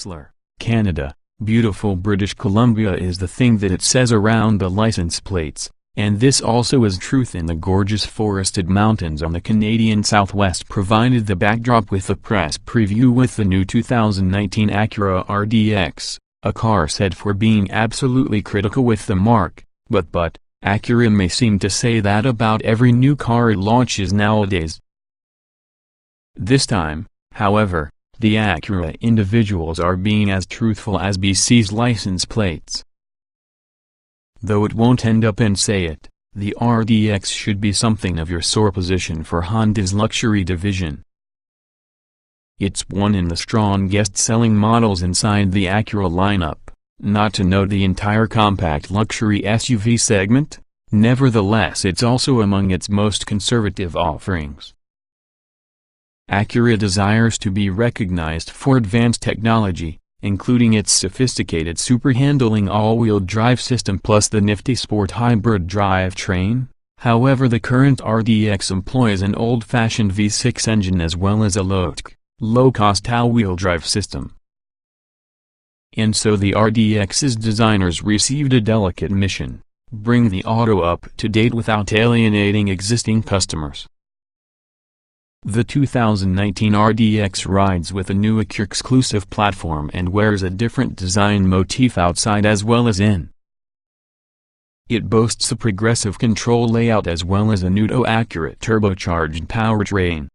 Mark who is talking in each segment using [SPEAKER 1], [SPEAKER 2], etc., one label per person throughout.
[SPEAKER 1] Whistler, Canada, beautiful British Columbia is the thing that it says around the license plates, and this also is truth in the gorgeous forested mountains on the Canadian Southwest provided the backdrop with a press preview with the new 2019 Acura RDX, a car said for being absolutely critical with the marque, but Acura may seem to say that about every new car it launches nowadays. This time, however, the Acura individuals are being as truthful as BC's license plates. Though it won't end up and say it, the RDX should be something of your sore position for Honda's luxury division. It's one in the strongest-selling models inside the Acura lineup, not to note the entire compact luxury SUV segment, nevertheless it's also among its most conservative offerings. Acura desires to be recognized for advanced technology, including its sophisticated super-handling all-wheel drive system plus the nifty sport hybrid drivetrain. However, the current RDX employs an old-fashioned V6 engine as well as a low-cost all-wheel drive system. And so the RDX's designers received a delicate mission: bring the auto up to date without alienating existing customers. The 2019 RDX rides with a new Acura-exclusive platform and wears a different design motif outside as well as in. It boasts a progressive control layout as well as a new Acura turbocharged powertrain.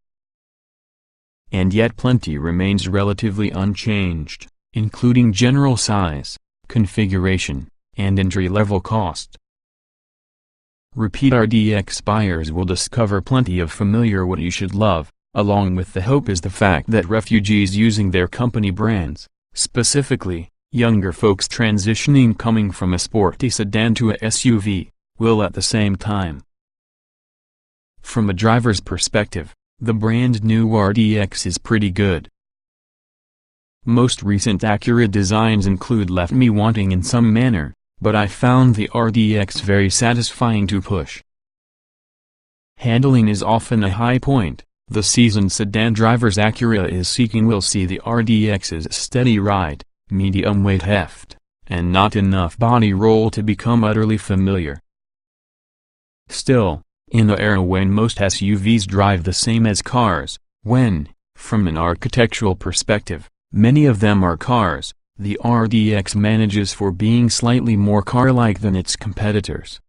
[SPEAKER 1] And yet plenty remains relatively unchanged, including general size, configuration, and entry-level cost. Repeat RDX buyers will discover plenty of familiar what you should love, along with the hope is the fact that refugees using their company brands, specifically, younger folks transitioning coming from a sporty sedan to a SUV, will at the same time. From a driver's perspective, the brand new RDX is pretty good. Most recent Acura designs include left me wanting in some manner, but I found the RDX very satisfying to push. Handling is often a high point. The seasoned sedan drivers Acura is seeking will see the RDX's steady ride, medium weight heft, and not enough body roll to become utterly familiar. Still, in an era when most SUVs drive the same as cars, when, from an architectural perspective, many of them are cars, the RDX manages for being slightly more car-like than its competitors.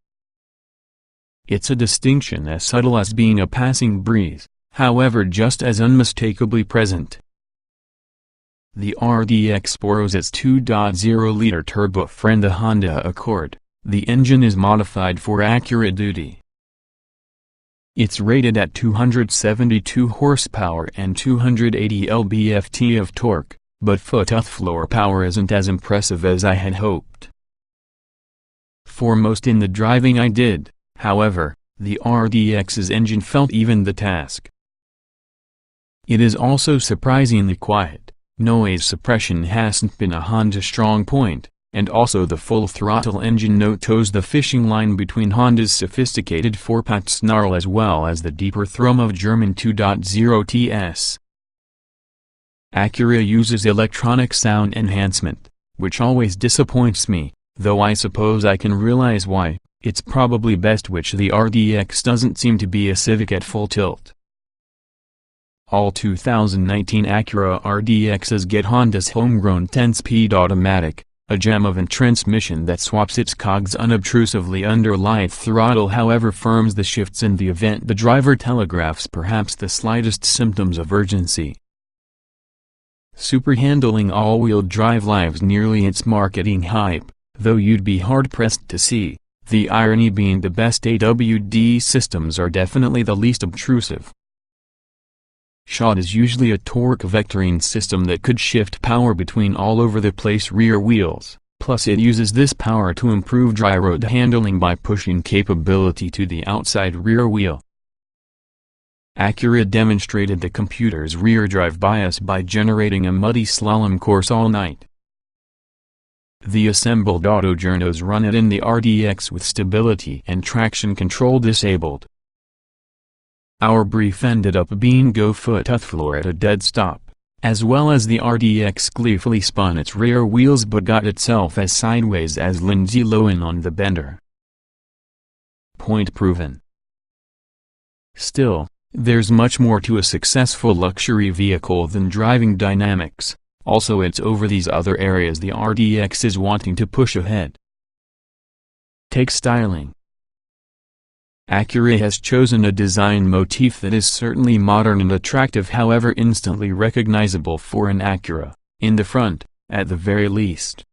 [SPEAKER 1] It's a distinction as subtle as being a passing breeze, however just as unmistakably present. The RDX borrows its 2.0-liter turbo from the Honda Accord. The engine is modified for Acura duty. It's rated at 272 horsepower and 280 lb-ft of torque, but foot-to-floor power isn't as impressive as I had hoped. Foremost in the driving I did, however, the RDX's engine felt even the task. It is also surprisingly quiet. Noise suppression hasn't been a Honda strong point, and also the full-throttle engine note toes the fishing line between Honda's sophisticated 4-pat snarl as well as the deeper thrum of German 2.0 TS. Acura uses electronic sound enhancement, which always disappoints me, though I suppose I can realize why. It's probably best which the RDX doesn't seem to be a Civic at full tilt. All 2019 Acura RDXs get Honda's homegrown 10-speed automatic, a gem of a transmission that swaps its cogs unobtrusively under light throttle however firms the shifts in the event the driver telegraphs perhaps the slightest symptoms of urgency. Super-handling all-wheel drive lives nearly its marketing hype, though you'd be hard-pressed to see, the irony being the best AWD systems are definitely the least obtrusive. SHOT is usually a torque vectoring system that could shift power between all-over-the-place rear wheels, plus it uses this power to improve dry road handling by pushing capability to the outside rear wheel. Acura demonstrated the computer's rear drive bias by generating a muddy slalom course all night. The assembled autojournos run it in the RDX with stability and traction control disabled. Our brief ended up being go foot-to-floor at a dead stop, as well as the RDX gleefully spun its rear wheels but got itself as sideways as Lindsay Lohan on the bender. Point proven. Still, there's much more to a successful luxury vehicle than driving dynamics. Also, it's over these other areas the RDX is wanting to push ahead. Take styling. Acura has chosen a design motif that is certainly modern and attractive, however instantly recognizable for an Acura, in the front, at the very least.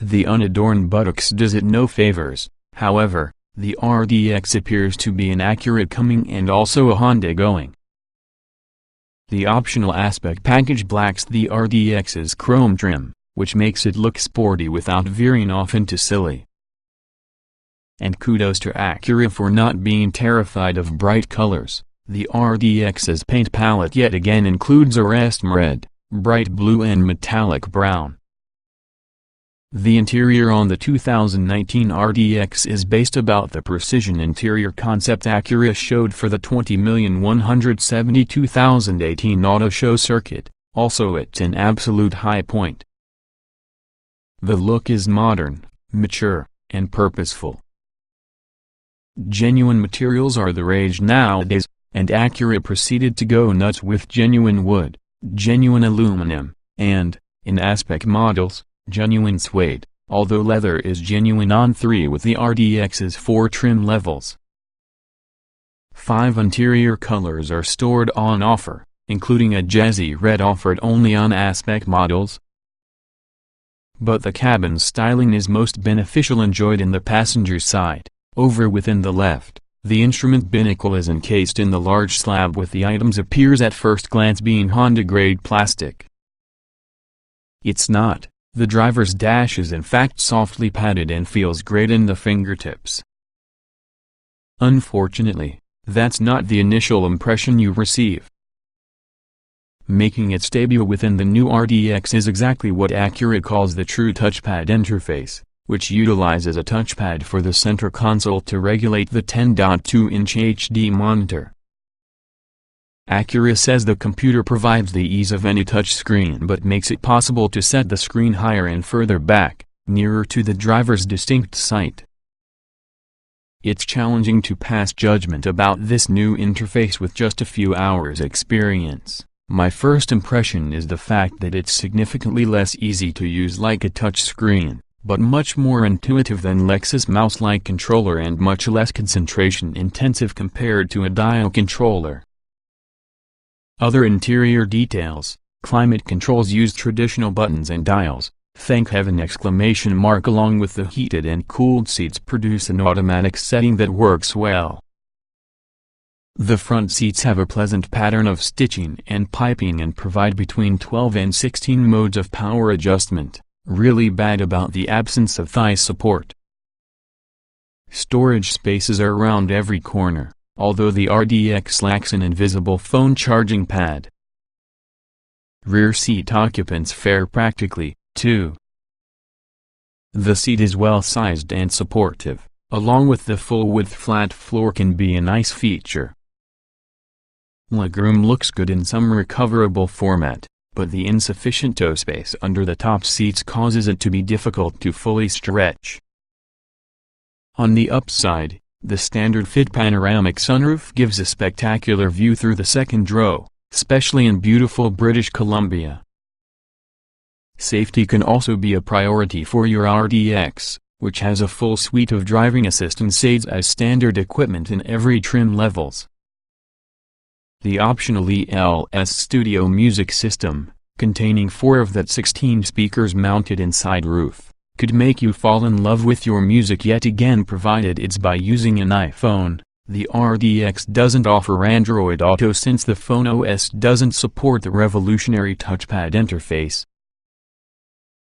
[SPEAKER 1] The unadorned buttocks does it no favors, however. The RDX appears to be an Acura coming and also a Honda going. The optional A-Spec package blacks the RDX's chrome trim, which makes it look sporty without veering off into silly. And kudos to Acura for not being terrified of bright colors. The RDX's paint palette yet again includes a rust red, bright blue and metallic brown. The interior on the 2019 RDX is based about the precision interior concept Acura showed for the 20,172,018 auto show circuit, also it's an absolute high point. The look is modern, mature, and purposeful. Genuine materials are the rage nowadays, and Acura proceeded to go nuts with genuine wood, genuine aluminum, and, in A-Spec models, genuine suede, although leather is genuine on 3 with the RDX's 4 trim levels. 5 interior colors are stored on offer, including a jazzy red offered only on A-Spec models. But the cabin styling is most beneficial enjoyed in the passenger side. Over within the left, the instrument binnacle is encased in the large slab with the items appears at first glance being Honda-grade plastic. It's not. The driver's dash is in fact softly padded and feels great in the fingertips. Unfortunately, that's not the initial impression you receive. Making its debut within the new RDX is exactly what Acura calls the true touchpad interface, which utilizes a touchpad for the center console to regulate the 10.2-inch HD monitor. Acura says the computer provides the ease of any touchscreen but makes it possible to set the screen higher and further back, nearer to the driver's distinct sight. It's challenging to pass judgment about this new interface with just a few hours' experience. My first impression is the fact that it's significantly less easy to use like a touchscreen, but much more intuitive than Lexus mouse-like controller and much less concentration-intensive compared to a dial controller. Other interior details, climate controls use traditional buttons and dials, thank heaven! Along with the heated and cooled seats produce an automatic setting that works well. The front seats have a pleasant pattern of stitching and piping and provide between 12 and 16 modes of power adjustment, really bad about the absence of thigh support. Storage spaces are around every corner, although the RDX lacks an invisible phone charging pad. Rear seat occupants fare practically, too. The seat is well-sized and supportive, along with the full-width flat floor can be a nice feature. Legroom looks good in some recoverable format, but the insufficient toe space under the top seats causes it to be difficult to fully stretch. On the upside, the standard-fit panoramic sunroof gives a spectacular view through the second row, especially in beautiful British Columbia. Safety can also be a priority for your RDX, which has a full suite of driving assistance aids as standard equipment in every trim levels. The optional ELS Studio music system, containing 4 of that 16 speakers mounted inside roof, could make you fall in love with your music yet again provided it's by using an iPhone. The RDX doesn't offer Android Auto since the phone OS doesn't support the revolutionary touchpad interface.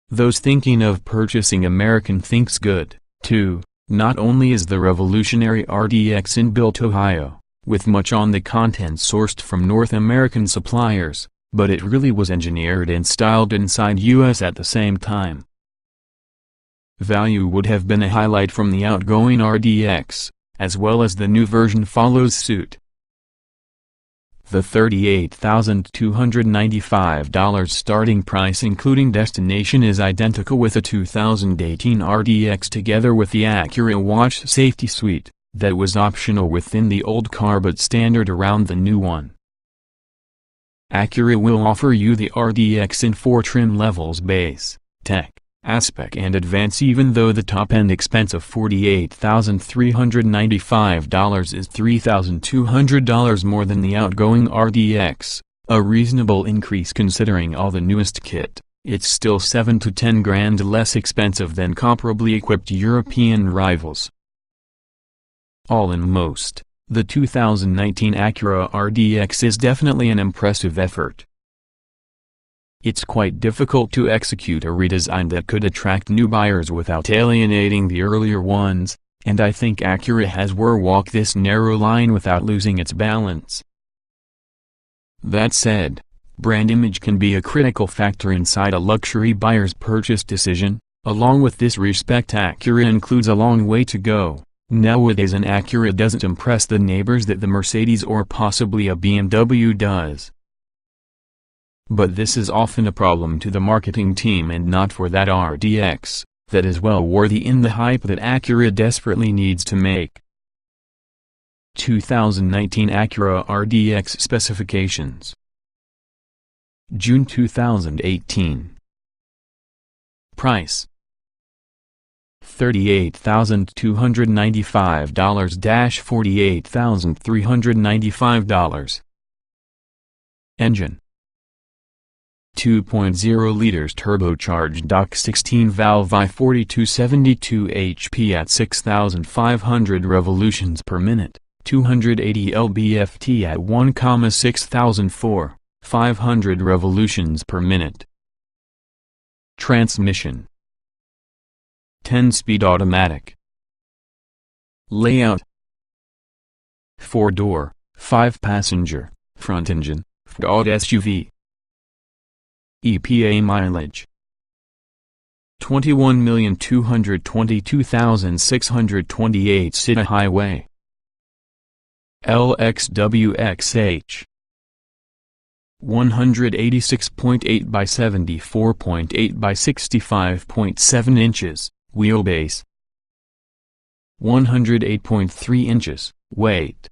[SPEAKER 1] Those thinking of purchasing American thinks good, too. Not only is the revolutionary RDX in-built Ohio, with much on the content sourced from North American suppliers, but it really was engineered and styled inside US at the same time. Value would have been a highlight from the outgoing RDX, as well as the new version follows suit. The $38,295 starting price including destination is identical with the 2018 RDX together with the Acura Watch Safety Suite, that was optional within the old car but standard around the new one. Acura will offer you the RDX in 4 trim levels: Base, Tech, A-Spec and Advance, even though the top-end expense of $48,395 is $3,200 more than the outgoing RDX, a reasonable increase considering all the newest kit. It's still 7 to 10 grand less expensive than comparably equipped European rivals. All in most, the 2019 Acura RDX is definitely an impressive effort. It's quite difficult to execute a redesign that could attract new buyers without alienating the earlier ones, and I think Acura has walked this narrow line without losing its balance. That said, brand image can be a critical factor inside a luxury buyer's purchase decision. Along with this respect, Acura includes a long way to go. Nowadays an Acura doesn't impress the neighbors that the Mercedes or possibly a BMW does. But this is often a problem to the marketing team and not for that RDX, that is well worthy in the hype that Acura desperately needs to make. 2019 Acura RDX specifications. June 2018. Price: $38,295–$48,395. Engine: 2.0 liters turbocharged DOC 16 valve I-4272 HP at 6,500 revolutions per minute, 280 lb-ft at 1,6004, 500 revolutions per minute. Transmission: 10-speed automatic. Layout: 4-door, 5-passenger, front engine, Ford SUV. EPA mileage: 21,222,628 city highway. LXWXH: 186.8 by 74.8 by 65.7 inches, wheelbase. 108.3 inches, weight.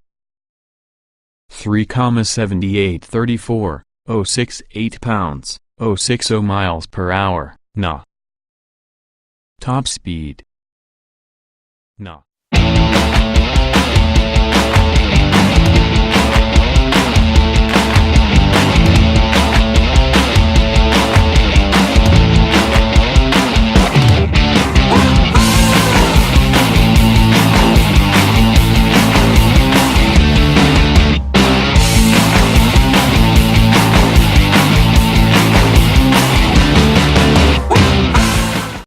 [SPEAKER 1] 3,7834, 068 pounds, 060 miles per hour, Na. Top speed. Na.